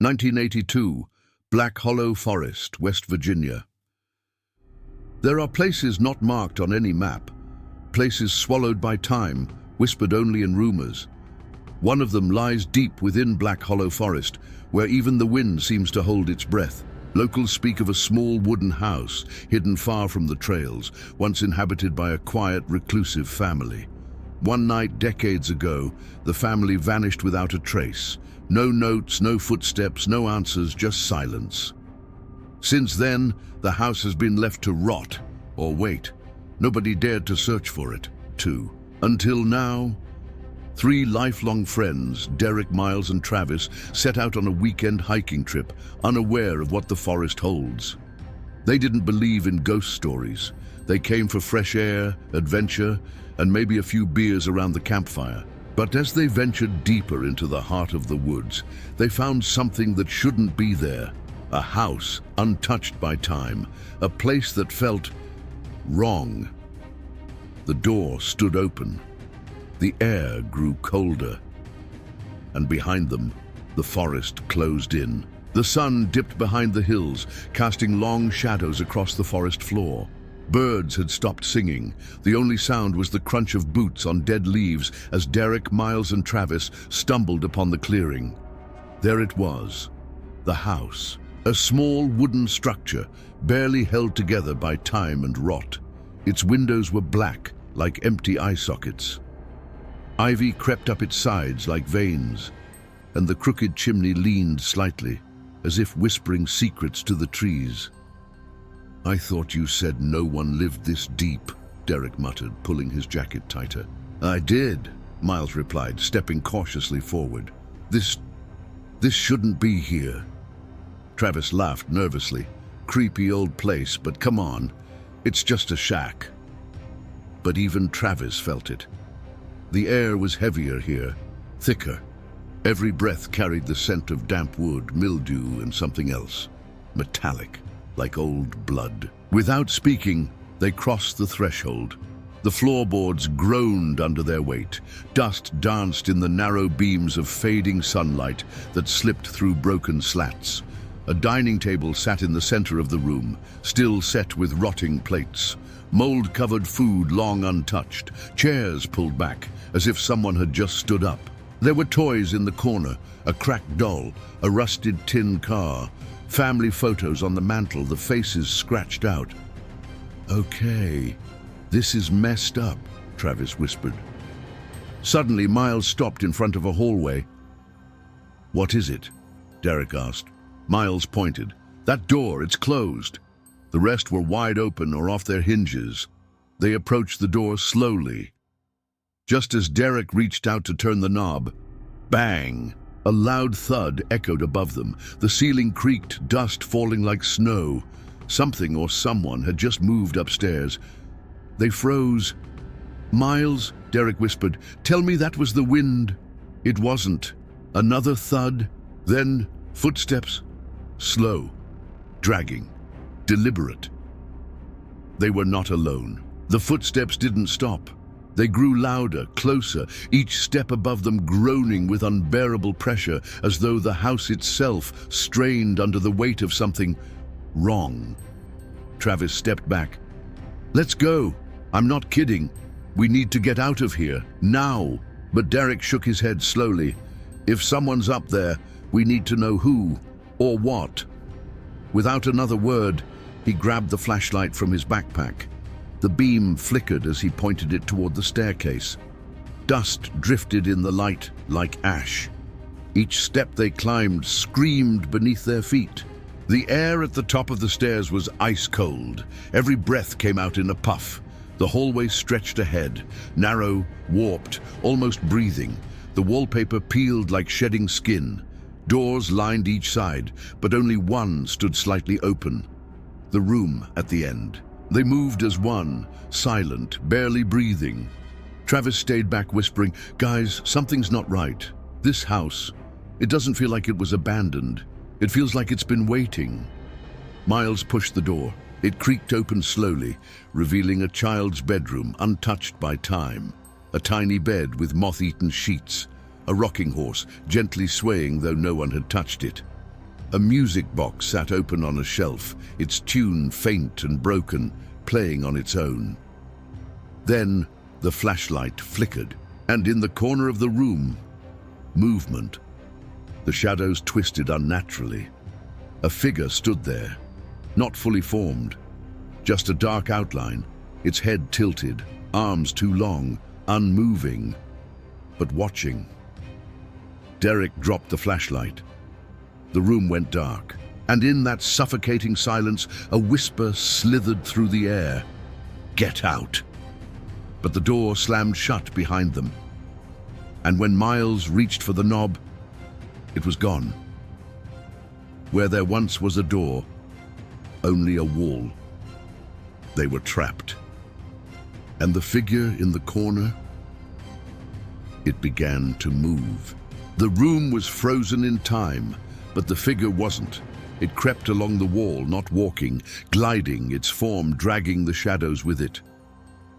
1982, Black Hollow Forest, West Virginia. There are places not marked on any map, places swallowed by time, whispered only in rumors. One of them lies deep within Black Hollow Forest, where even the wind seems to hold its breath. Locals speak of a small wooden house, hidden far from the trails, once inhabited by a quiet, reclusive family. One night, decades ago, the family vanished without a trace. No notes, no footsteps, no answers, just silence. Since then, the house has been left to rot, or wait. Nobody dared to search for it, too. Until now, three lifelong friends, Derek, Miles, and Travis, set out on a weekend hiking trip, unaware of what the forest holds. They didn't believe in ghost stories. They came for fresh air, adventure, and maybe a few beers around the campfire. But as they ventured deeper into the heart of the woods, they found something that shouldn't be there. A house untouched by time, a place that felt wrong. The door stood open. The air grew colder. And behind them, the forest closed in. The sun dipped behind the hills, casting long shadows across the forest floor. Birds had stopped singing. The only sound was the crunch of boots on dead leaves as Derek, Miles, and Travis stumbled upon the clearing. There it was, the house. A small wooden structure, barely held together by time and rot. Its windows were black, like empty eye sockets. Ivy crept up its sides like veins, and the crooked chimney leaned slightly, as if whispering secrets to the trees. "I thought you said no one lived this deep," Derek muttered, pulling his jacket tighter. "I did," Miles replied, stepping cautiously forward. This shouldn't be here." Travis laughed nervously. "Creepy old place, but come on, it's just a shack." But even Travis felt it. The air was heavier here, thicker. Every breath carried the scent of damp wood, mildew, and something else, metallic, like old blood. Without speaking, they crossed the threshold. The floorboards groaned under their weight. Dust danced in the narrow beams of fading sunlight that slipped through broken slats. A dining table sat in the center of the room, still set with rotting plates. Mold-covered food long untouched. Chairs pulled back, as if someone had just stood up. There were toys in the corner, a cracked doll, a rusted tin car, family photos on the mantel, the faces scratched out. "Okay, this is messed up," Travis whispered. Suddenly, Miles stopped in front of a hallway. "What is it?" Derek asked. Miles pointed. "That door, it's closed." The rest were wide open or off their hinges. They approached the door slowly. Just as Derek reached out to turn the knob, bang! A loud thud echoed above them. The ceiling creaked, dust falling like snow. Something or someone had just moved upstairs. They froze. "Miles," Derek whispered, "tell me that was the wind." It wasn't. Another thud, then footsteps. Slow, dragging, deliberate. They were not alone. The footsteps didn't stop. They grew louder, closer, each step above them groaning with unbearable pressure, as though the house itself strained under the weight of something wrong. Travis stepped back. "Let's go. I'm not kidding. We need to get out of here, now." But Derek shook his head slowly. "If someone's up there, we need to know who or what." Without another word, he grabbed the flashlight from his backpack. The beam flickered as he pointed it toward the staircase. Dust drifted in the light like ash. Each step they climbed screamed beneath their feet. The air at the top of the stairs was ice cold. Every breath came out in a puff. The hallway stretched ahead, narrow, warped, almost breathing. The wallpaper peeled like shedding skin. Doors lined each side, but only one stood slightly open. The room at the end. They moved as one, silent, barely breathing. Travis stayed back, whispering, "Guys, something's not right. This house, it doesn't feel like it was abandoned. It feels like it's been waiting." Miles pushed the door. It creaked open slowly, revealing a child's bedroom untouched by time. A tiny bed with moth-eaten sheets. A rocking horse, gently swaying though no one had touched it. A music box sat open on a shelf, its tune faint and broken, playing on its own. Then the flashlight flickered, and in the corner of the room, movement. The shadows twisted unnaturally. A figure stood there, not fully formed, just a dark outline, its head tilted, arms too long, unmoving, but watching. Derek dropped the flashlight. The room went dark, and in that suffocating silence, a whisper slithered through the air. "Get out!" But the door slammed shut behind them. And when Miles reached for the knob, it was gone. Where there once was a door, only a wall. They were trapped. And the figure in the corner, it began to move. The room was frozen in time, but the figure wasn't. It crept along the wall, not walking, gliding, its form dragging the shadows with it.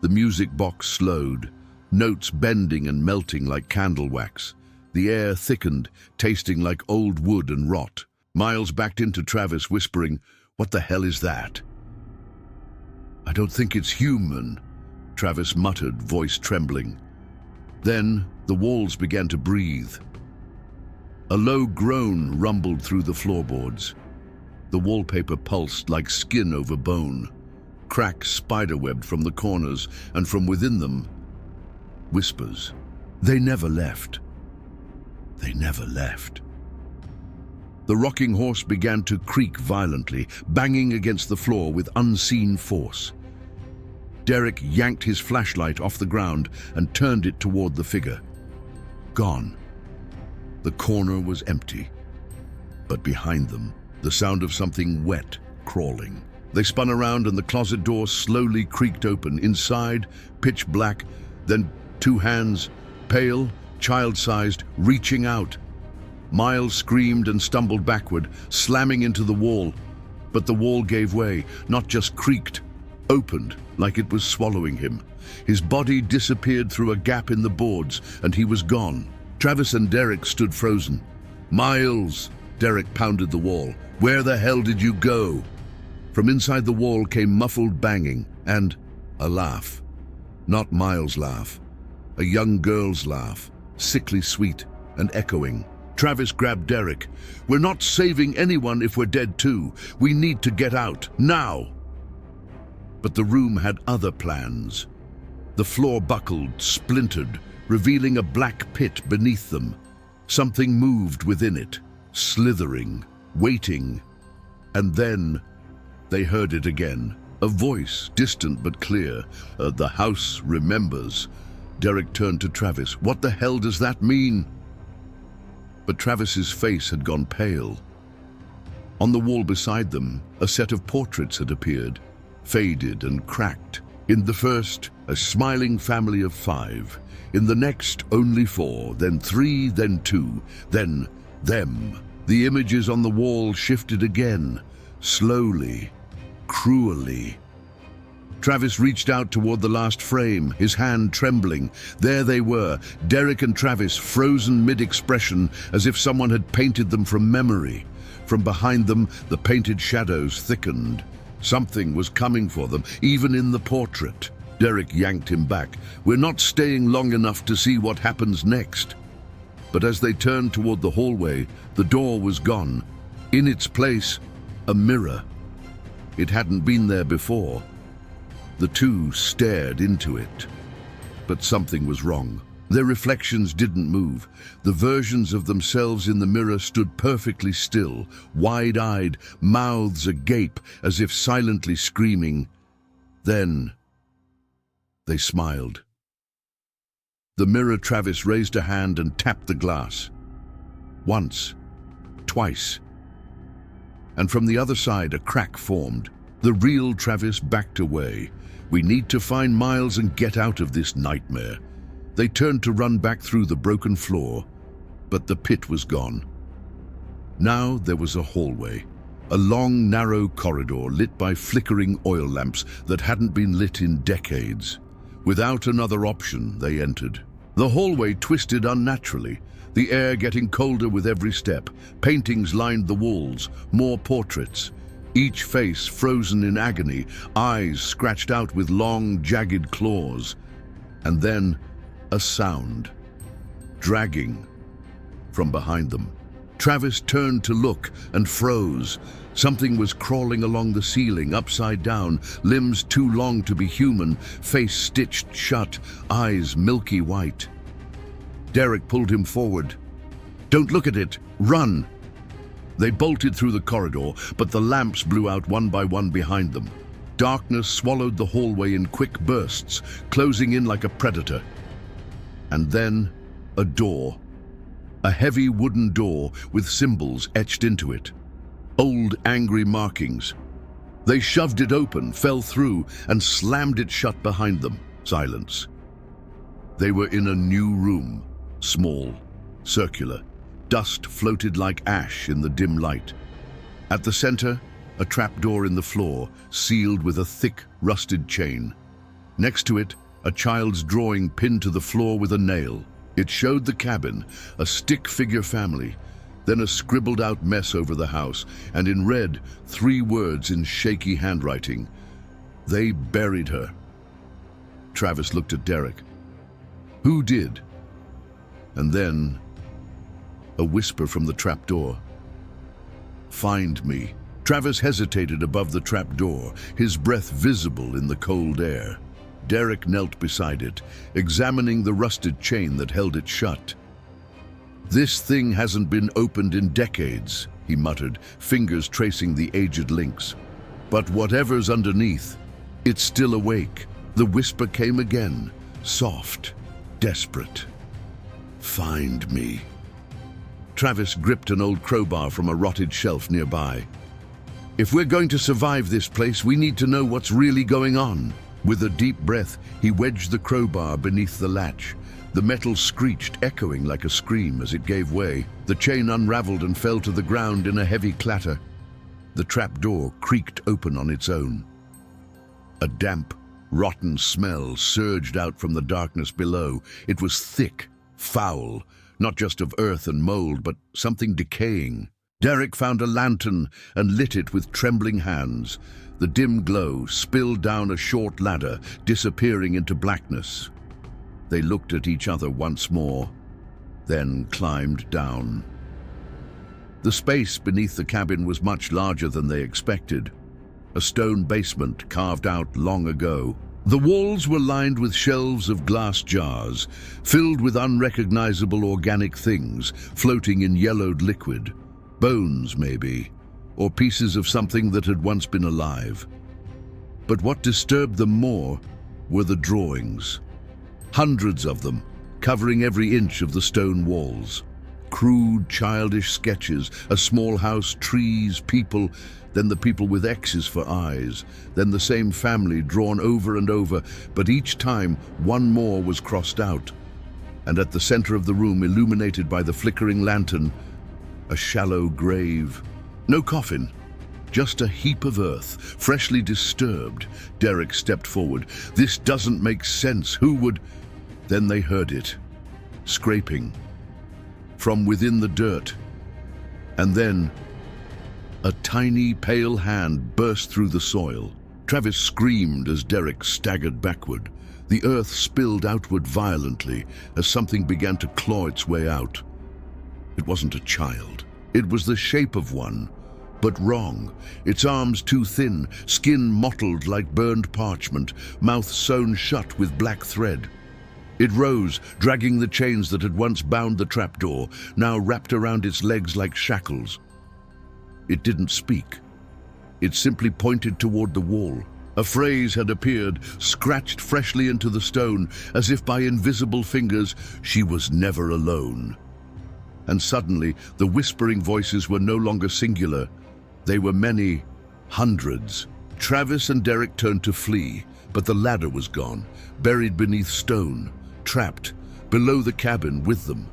The music box slowed, notes bending and melting like candle wax. The air thickened, tasting like old wood and rot. Miles backed into Travis, whispering, "What the hell is that?" "I don't think it's human," Travis muttered, voice trembling. Then the walls began to breathe. A low groan rumbled through the floorboards. The wallpaper pulsed like skin over bone. Cracks spiderwebbed from the corners, and from within them, whispers. They never left. They never left. The rocking horse began to creak violently, banging against the floor with unseen force. Derek yanked his flashlight off the ground and turned it toward the figure. Gone. The corner was empty. But behind them, the sound of something wet crawling. They spun around and the closet door slowly creaked open. Inside, pitch black, then two hands, pale, child-sized, reaching out. Miles screamed and stumbled backward, slamming into the wall. But the wall gave way, not just creaked, opened like it was swallowing him. His body disappeared through a gap in the boards, and he was gone. Travis and Derek stood frozen. "Miles!" Derek pounded the wall. "Where the hell did you go?" From inside the wall came muffled banging and a laugh. Not Miles' laugh. A young girl's laugh, sickly sweet and echoing. Travis grabbed Derek. "We're not saving anyone if we're dead too. We need to get out, now!" But the room had other plans. The floor buckled, splintered, revealing a black pit beneath them. Something moved within it, slithering, waiting. And then they heard it again. A voice, distant but clear. "The house remembers." Derek turned to Travis. "What the hell does that mean?" But Travis's face had gone pale. On the wall beside them, a set of portraits had appeared, faded and cracked. In the first, a smiling family of 5. In the next, only 4, then 3, then 2, then them. The images on the wall shifted again, slowly, cruelly. Travis reached out toward the last frame, his hand trembling. There they were, Derek and Travis, frozen mid-expression, as if someone had painted them from memory. From behind them, the painted shadows thickened. Something was coming for them, even in the portrait. Derek yanked him back. "We're not staying long enough to see what happens next." But as they turned toward the hallway, the door was gone. In its place, a mirror. It hadn't been there before. The two stared into it. But something was wrong. Their reflections didn't move. The versions of themselves in the mirror stood perfectly still, wide-eyed, mouths agape, as if silently screaming. Then they smiled. The mirror Travis raised a hand and tapped the glass. Once, twice. And from the other side, a crack formed. The real Travis backed away. "We need to find Miles and get out of this nightmare." They turned to run back through the broken floor, but the pit was gone. Now there was a hallway, a long, narrow corridor lit by flickering oil lamps that hadn't been lit in decades. Without another option, they entered. The hallway twisted unnaturally. the air getting colder with every step. Paintings lined the walls, more portraits, each face frozen in agony, eyes scratched out with long, jagged claws. And then a sound, dragging from behind them. Travis turned to look and froze. Something was crawling along the ceiling, upside down, limbs too long to be human, face stitched shut, eyes milky white. Derek pulled him forward. "Don't look at it! Run!" They bolted through the corridor, but the lamps blew out one by one behind them. Darkness swallowed the hallway in quick bursts, closing in like a predator. And then, a door. A heavy wooden door with symbols etched into it. Old, angry markings. They shoved it open, fell through, and slammed it shut behind them. Silence. They were in a new room. Small, circular. Dust floated like ash in the dim light. At the center, a trapdoor in the floor, sealed with a thick, rusted chain. Next to it, a child's drawing pinned to the floor with a nail. It showed the cabin, a stick-figure family, then a scribbled-out mess over the house, and in red, 3 words in shaky handwriting. They buried her. Travis looked at Derek. Who did? And then, a whisper from the trapdoor. "Find me." Travis hesitated above the trapdoor, his breath visible in the cold air. Derek knelt beside it, examining the rusted chain that held it shut. "This thing hasn't been opened in decades," he muttered, fingers tracing the aged links. "But whatever's underneath, it's still awake." The whisper came again, soft, desperate. "Find me." Travis gripped an old crowbar from a rotted shelf nearby. "If we're going to survive this place, we need to know what's really going on." With a deep breath, he wedged the crowbar beneath the latch. The metal screeched, echoing like a scream as it gave way. The chain unraveled and fell to the ground in a heavy clatter. The trapdoor creaked open on its own. A damp, rotten smell surged out from the darkness below. It was thick, foul, not just of earth and mold, but something decaying. Derek found a lantern and lit it with trembling hands. The dim glow spilled down a short ladder, disappearing into blackness. They looked at each other once more, then climbed down. The space beneath the cabin was much larger than they expected. A stone basement carved out long ago. The walls were lined with shelves of glass jars, filled with unrecognizable organic things floating in yellowed liquid. Bones, maybe, or pieces of something that had once been alive. But what disturbed them more were the drawings. Hundreds of them, covering every inch of the stone walls. Crude, childish sketches, a small house, trees, people, then the people with X's for eyes, then the same family drawn over and over, but each time one more was crossed out. And at the center of the room, illuminated by the flickering lantern, a shallow grave. No coffin, just a heap of earth, freshly disturbed. Derek stepped forward. "This doesn't make sense. Who would—" Then they heard it, scraping from within the dirt. And then a tiny, pale hand burst through the soil. Travis screamed as Derek staggered backward. The earth spilled outward violently as something began to claw its way out. It wasn't a child. It was the shape of one, but wrong. Its arms too thin, skin mottled like burned parchment, mouth sewn shut with black thread. It rose, dragging the chains that had once bound the trapdoor, now wrapped around its legs like shackles. It didn't speak. It simply pointed toward the wall. A phrase had appeared, scratched freshly into the stone, as if by invisible fingers. She was never alone. And suddenly, the whispering voices were no longer singular. They were many, hundreds. Travis and Derek turned to flee, but the ladder was gone, buried beneath stone, trapped, below the cabin with them.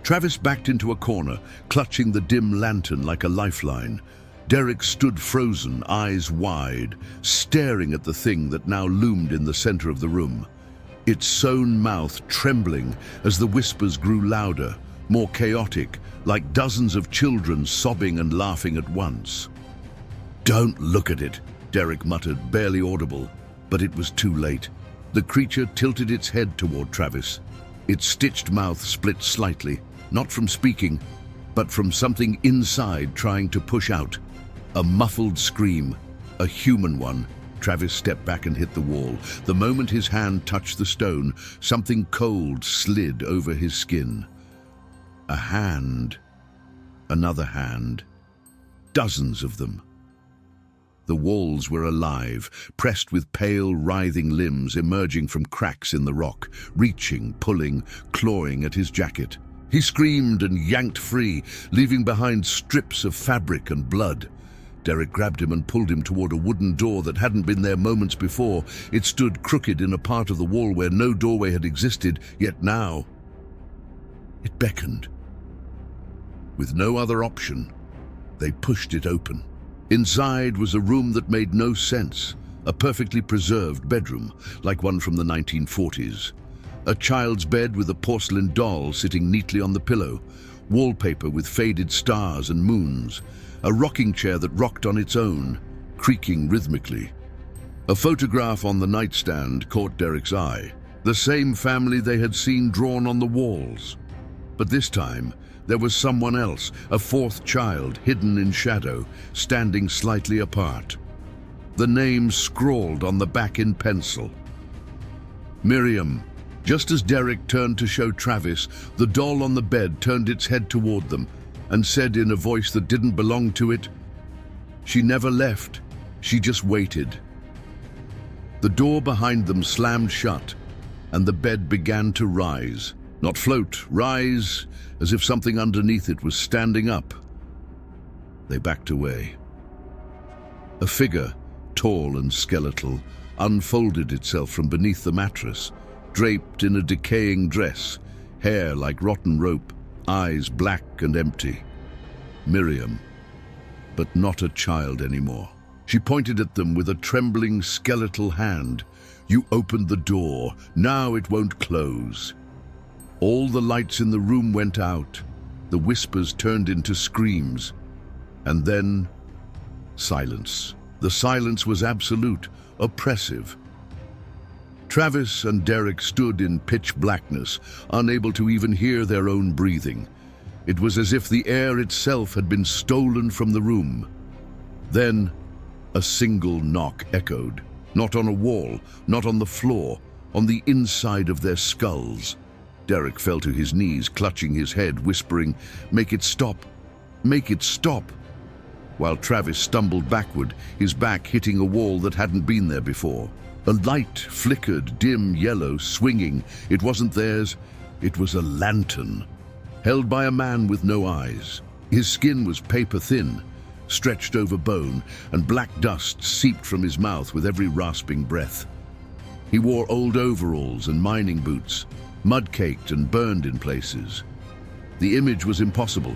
Travis backed into a corner, clutching the dim lantern like a lifeline. Derek stood frozen, eyes wide, staring at the thing that now loomed in the center of the room. Its sewn mouth trembling as the whispers grew louder, more chaotic, like dozens of children sobbing and laughing at once. "Don't look at it," Derek muttered, barely audible, but it was too late. The creature tilted its head toward Travis. Its stitched mouth split slightly, not from speaking, but from something inside trying to push out. A muffled scream, a human one. Travis stepped back and hit the wall. The moment his hand touched the stone, something cold slid over his skin. A hand. Another hand. Dozens of them. The walls were alive, pressed with pale, writhing limbs emerging from cracks in the rock, reaching, pulling, clawing at his jacket. He screamed and yanked free, leaving behind strips of fabric and blood. Derek grabbed him and pulled him toward a wooden door that hadn't been there moments before. It stood crooked in a part of the wall where no doorway had existed, yet now it beckoned. With no other option, they pushed it open. Inside was a room that made no sense, a perfectly preserved bedroom, like one from the 1940s. A child's bed with a porcelain doll sitting neatly on the pillow, wallpaper with faded stars and moons, a rocking chair that rocked on its own, creaking rhythmically. A photograph on the nightstand caught Derek's eye, the same family they had seen drawn on the walls. But this time, there was someone else, a fourth child, hidden in shadow, standing slightly apart. The name scrawled on the back in pencil. Miriam. Just as Derek turned to show Travis, the doll on the bed turned its head toward them and said in a voice that didn't belong to it, "She never left, she just waited." The door behind them slammed shut, and the bed began to rise. Not float, rise, as if something underneath it was standing up. They backed away. A figure, tall and skeletal, unfolded itself from beneath the mattress, draped in a decaying dress, hair like rotten rope, eyes black and empty. Miriam, but not a child anymore. She pointed at them with a trembling skeletal hand. "You opened the door, now it won't close." All the lights in the room went out. The whispers turned into screams. And then, silence. The silence was absolute, oppressive. Travis and Derek stood in pitch blackness, unable to even hear their own breathing. It was as if the air itself had been stolen from the room. Then, a single knock echoed. Not on a wall, not on the floor, on the inside of their skulls. Derek fell to his knees, clutching his head, whispering, "Make it stop! Make it stop!" While Travis stumbled backward, his back hitting a wall that hadn't been there before. A light flickered, dim yellow, swinging. It wasn't theirs, it was a lantern, held by a man with no eyes. His skin was paper thin, stretched over bone, and black dust seeped from his mouth with every rasping breath. He wore old overalls and mining boots, mud-caked and burned in places. The image was impossible,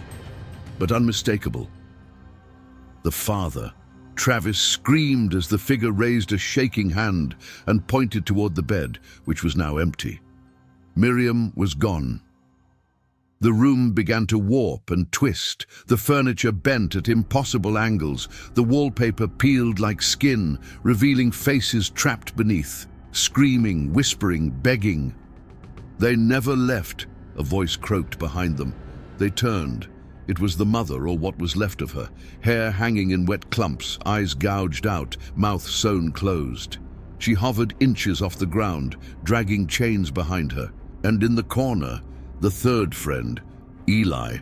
but unmistakable. The father. Travis screamed as the figure raised a shaking hand and pointed toward the bed, which was now empty. Miriam was gone. The room began to warp and twist, the furniture bent at impossible angles, the wallpaper peeled like skin, revealing faces trapped beneath, screaming, whispering, begging. "They never left," a voice croaked behind them. They turned. It was the mother, or what was left of her, hair hanging in wet clumps, eyes gouged out, mouth sewn closed. She hovered inches off the ground, dragging chains behind her. And in the corner, the third friend, Eli.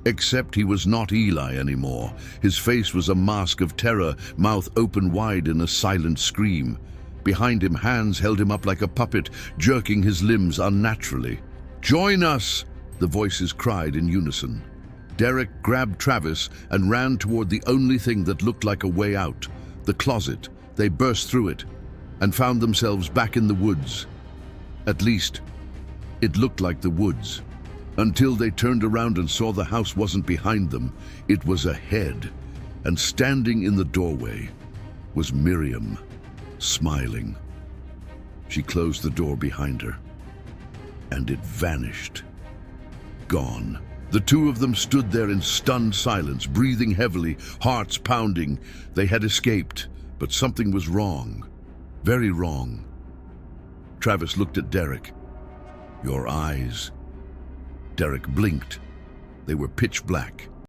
Except he was not Eli anymore. His face was a mask of terror, mouth open wide in a silent scream. Behind him, hands held him up like a puppet, jerking his limbs unnaturally. "Join us!" the voices cried in unison. Derek grabbed Travis and ran toward the only thing that looked like a way out, the closet. They burst through it and found themselves back in the woods. At least, it looked like the woods. Until they turned around and saw the house wasn't behind them. It was ahead. And standing in the doorway was Miriam, smiling. She closed the door behind her, and it vanished. gone. The two of them stood there in stunned silence, breathing heavily, hearts pounding. They had escaped, but something was wrong. Very wrong. Travis looked at Derek. "Your eyes." Derek blinked. They were pitch black.